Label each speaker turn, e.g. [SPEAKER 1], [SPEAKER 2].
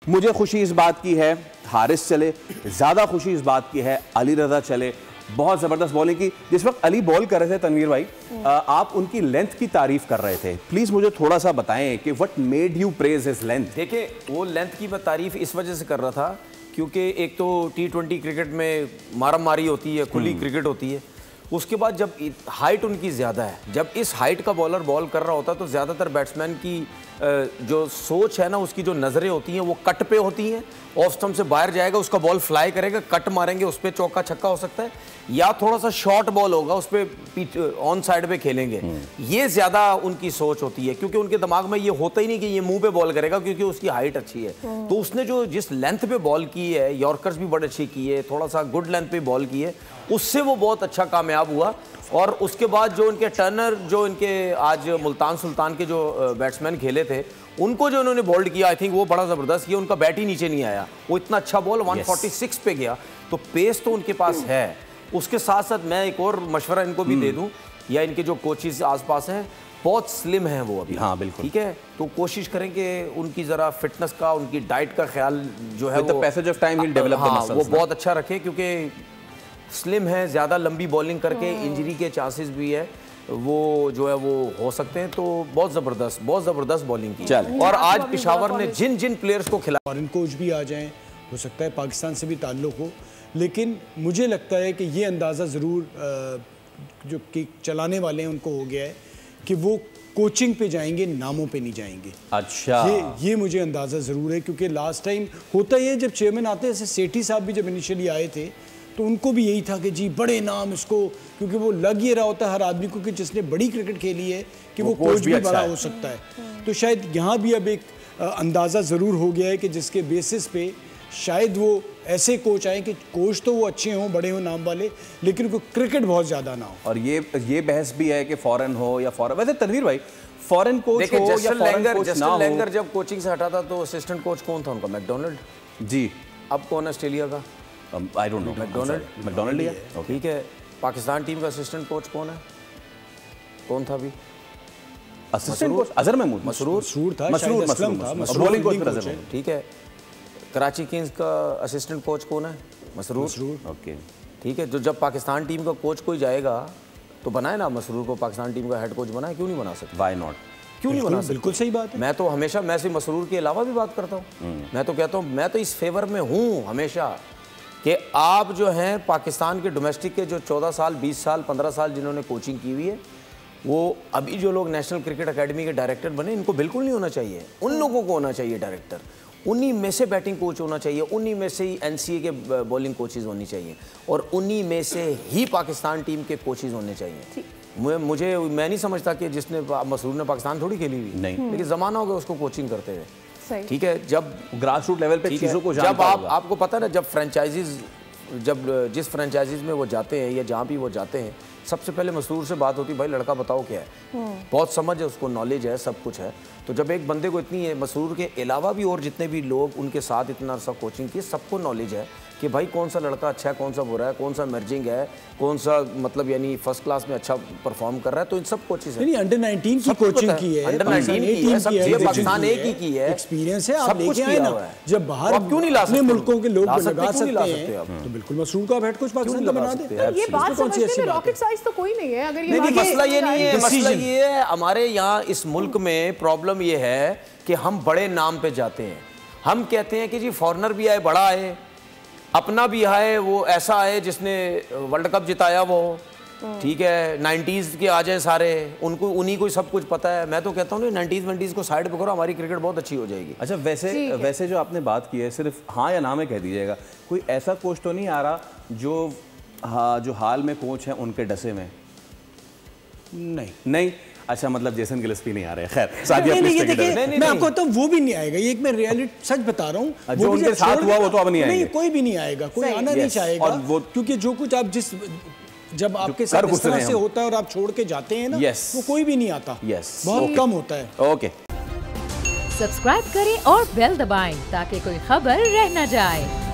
[SPEAKER 1] मुझे खुशी इस बात की है हारिस चले, ज़्यादा खुशी इस बात की है अली रज़ा चले। बहुत ज़बरदस्त बॉलिंग की। जिस वक्त अली बॉल कर रहे थे तनवीर भाई, आप उनकी लेंथ की तारीफ कर रहे थे, प्लीज़ मुझे थोड़ा सा बताएं कि what made you praise his length.
[SPEAKER 2] देखिए, वो लेंथ की मैं तारीफ इस वजह से कर रहा था क्योंकि एक तो T20 क्रिकेट में मारा मारी होती है, खुली क्रिकेट होती है। उसके बाद जब हाइट उनकी ज़्यादा है, जब इस हाइट का बॉलर बॉल कर रहा होता है तो ज़्यादातर बैट्समैन की जो सोच है ना, उसकी जो नज़रें होती हैं वो कट पे होती हैं। ऑफ स्टंप से बाहर जाएगा, उसका बॉल फ्लाई करेगा, कट मारेंगे, उस पर चौका छक्का हो सकता है, या थोड़ा सा शॉर्ट बॉल होगा, उस पर ऑन साइड पे खेलेंगे। ये ज़्यादा उनकी सोच होती है क्योंकि उनके दिमाग में ये होता ही नहीं कि ये मुंह पे बॉल करेगा क्योंकि उसकी हाइट अच्छी है। तो उसने जो जिस लेंथ पे बॉल की है, यॉर्कर्स भी बड़े अच्छी की है, थोड़ा सा गुड लेंथ पे बॉल की है, उससे वो बहुत अच्छा कामयाब हुआ। और उसके बाद जो इनके टर्नर, जो इनके आज मुल्तान सुल्तान के जो बैट्समैन खेले थे, उनको जो उन्होंने बोल्ड किया, आई थिंक वो बड़ा ज़बरदस्त किया। उनका बैट ही नीचे नहीं आया, वो इतना अच्छा बॉल 146 पे गया। तो पेस तो उनके पास है। उसके साथ साथ मैं एक और मशवरा इनको भी दे दूं, या इनके जो कोचेस आसपास हैं, बहुत स्लिम हैं वो अभी।
[SPEAKER 1] हाँ बिल्कुल,
[SPEAKER 2] ठीक है। तो कोशिश करें कि उनकी ज़रा फिटनेस का, उनकी डाइट का ख्याल जो है वो
[SPEAKER 1] passage of time will develop the muscles,
[SPEAKER 2] वो बहुत अच्छा रखें क्योंकि स्लिम है, ज़्यादा लंबी बॉलिंग करके इंजरी के चांसेस भी है, वो जो है वो हो सकते हैं। तो बहुत ज़बरदस्त बॉलिंग की। और आज पेशावर ने जिन जिन प्लेयर्स को खिलाया,
[SPEAKER 3] फॉरेन कोच भी आ जाएं, हो सकता है पाकिस्तान से भी ताल्लुक़ हो, लेकिन मुझे लगता है कि ये अंदाज़ा ज़रूर जो कि चलाने वाले हैं उनको हो गया है कि वो कोचिंग पे जाएंगे, नामों पे नहीं जाएंगे।
[SPEAKER 1] अच्छा,
[SPEAKER 3] ये मुझे अंदाज़ा ज़रूर है क्योंकि लास्ट टाइम होता ही है जब चेयरमैन आते हैं, जैसे सेठी साहब भी जब इनिशियली आए थे तो उनको भी यही था कि जी बड़े नाम इसको, क्योंकि वो लग ये रहा होता है हर आदमी को कि जिसने बड़ी क्रिकेट खेली है कि वो कोच भी बड़ा हो सकता है। तो शायद यहाँ भी अब एक अंदाज़ा ज़रूर हो गया है कि जिसके बेसिस पे शायद वो ऐसे कोच आए कि कोच तो वो अच्छे हों, बड़े हों, नाम वाले, लेकिन उनको क्रिकेट बहुत ज़्यादा ना हो।
[SPEAKER 1] और ये बहस भी है कि फॉरेन हो या फॉरेन, वैसे तनवीर भाई फॉरेन कोच हो या फॉरेन कोच ना हो।
[SPEAKER 2] लैंगर जब कोचिंग से हटा था तो असिस्टेंट कोच कौन था उनका? मैकडोनल्ड
[SPEAKER 1] जी।
[SPEAKER 2] अब कौन है ऑस्ट्रेलिया का?
[SPEAKER 1] I don't know. मैकडोनल्ड ही है।
[SPEAKER 2] ठीक है। पाकिस्तान टीम का असिस्टेंट कोच कौन है? कौन था अभी
[SPEAKER 1] असिस्टेंट कोच? अजहर महमूद।
[SPEAKER 3] मसरूर था,
[SPEAKER 1] बॉलिंग कोच पर अजहर।
[SPEAKER 2] ठीक है। कराची किंग्स का असिस्टेंट कोच कौन है? मसरूर।
[SPEAKER 1] ओके,
[SPEAKER 2] ठीक है। जो जब पाकिस्तान टीम का कोच कोई जाएगा तो बनाए ना मसरूर को पाकिस्तान टीम का हेड कोच बनाए, क्यों नहीं बना सकते?
[SPEAKER 1] Why not?
[SPEAKER 2] क्यों नहीं बना सकते?
[SPEAKER 3] बिल्कुल सही बात है।
[SPEAKER 2] मैं तो हमेशा, मैं सिर्फ मसरूर के अलावा भी बात करता हूँ। मैं तो कहता हूँ, मैं तो इस फेवर में हूँ हमेशा कि आप जो हैं पाकिस्तान के डोमेस्टिक के जो 14 साल, 20 साल, 15 साल जिन्होंने कोचिंग की हुई है, वो अभी जो लोग नेशनल क्रिकेट अकेडमी के डायरेक्टर बने, इनको बिल्कुल नहीं होना चाहिए। उन लोगों को होना चाहिए डायरेक्टर, उन्हीं में से बैटिंग कोच होना चाहिए, उन्हीं में से ही NCA के बॉलिंग कोचेज होनी चाहिए, और उन्हीं में से ही पाकिस्तान टीम के कोचेज होने चाहिए। मैं नहीं समझता कि जिसने मसरूर ने पाकिस्तान थोड़ी खेली हुई,
[SPEAKER 1] नहीं,
[SPEAKER 2] लेकिन ज़माना हो गया उसको कोचिंग करते हुए। ठीक है। जब
[SPEAKER 1] ग्रास रूट लेवल पे चीज़ों को
[SPEAKER 2] जब आपको पता है ना, जब फ्रेंचाइजीज, जब जिस फ्रेंचाइजीज में वो जाते हैं या जहाँ भी वो जाते हैं, सबसे पहले मसरूर से बात होती है, भाई लड़का बताओ क्या है। बहुत समझ है उसको, नॉलेज है, सब कुछ है। तो जब एक बंदे को इतनी है, मसरूर के अलावा भी और जितने भी लोग उनके साथ इतना सा कोचिंग की, सबको नॉलेज है कि भाई कौन सा लड़का अच्छा है, कौन सा बुरा है, कौन सा मर्जिंग है, कौन सा मतलब यानी फर्स्ट क्लास में अच्छा परफॉर्म कर रहा है। तो इन सब कोचेस
[SPEAKER 3] है। अंडर 19 की कोचिंग की है,
[SPEAKER 2] अंडर 19 की है, सब चीजें पाकिस्तान एक ही की है,
[SPEAKER 3] एक्सपीरियंस है, आप लेके आए ना। जब बाहर
[SPEAKER 2] क्यों नहीं ला सकते?
[SPEAKER 3] मुल्कों के लोग लगा सकते हैं तो बिल्कुल मसरूर का हेड कोच पाकिस्तान का बना दे।
[SPEAKER 4] ये बात समझने में रॉकेट साइंस तो कोई नहीं है। अगर ये
[SPEAKER 2] मसला ये नहीं है, मसला ये है हमारे यहाँ इस मुल्क में प्रॉब्लम ये है कि हम बड़े नाम पे जाते हैं। हम कहते हैं कि जी फॉरेनर भी आए, बड़ा आए, अपना भी आए, वो ऐसा आए जिसने वर्ल्ड कप जिताया वो, ठीक है, 90s के आ जाए सारे, उनको उन्हीं को सब कुछ पता है। मैं तो कहता हूँ 90s को साइड पे करो, हमारी क्रिकेट बहुत अच्छी हो जाएगी।
[SPEAKER 1] अच्छा, वैसे जो आपने बात की है, सिर्फ हाँ या ना में कह दीजिएगा, कोई ऐसा कोच तो नहीं आ रहा जो हाल में कोच हैं उनके डसे में? नहीं। अच्छा, मतलब जेसन गिलेस्पी नहीं आ रहे। खैर,
[SPEAKER 3] मैं आपको तो वो भी नहीं आएगा, ये एक मैं रियलिटी सच बता रहा हूँ।
[SPEAKER 1] जो उनके साथ हुआ वो तो अब नहीं आएगा।
[SPEAKER 3] नहीं, कोई भी नहीं आएगा, कोई आना नहीं चाहेगा, क्योंकि जो कुछ आप जब आपके साथ इस तरह से होता है और आप छोड़ के जाते हैं ना, वो कोई भी नहीं आता, बहुत कम होता है।
[SPEAKER 1] ओके,
[SPEAKER 5] सब्सक्राइब करें और बेल दबाएं ताकि कोई खबर रह न जाए।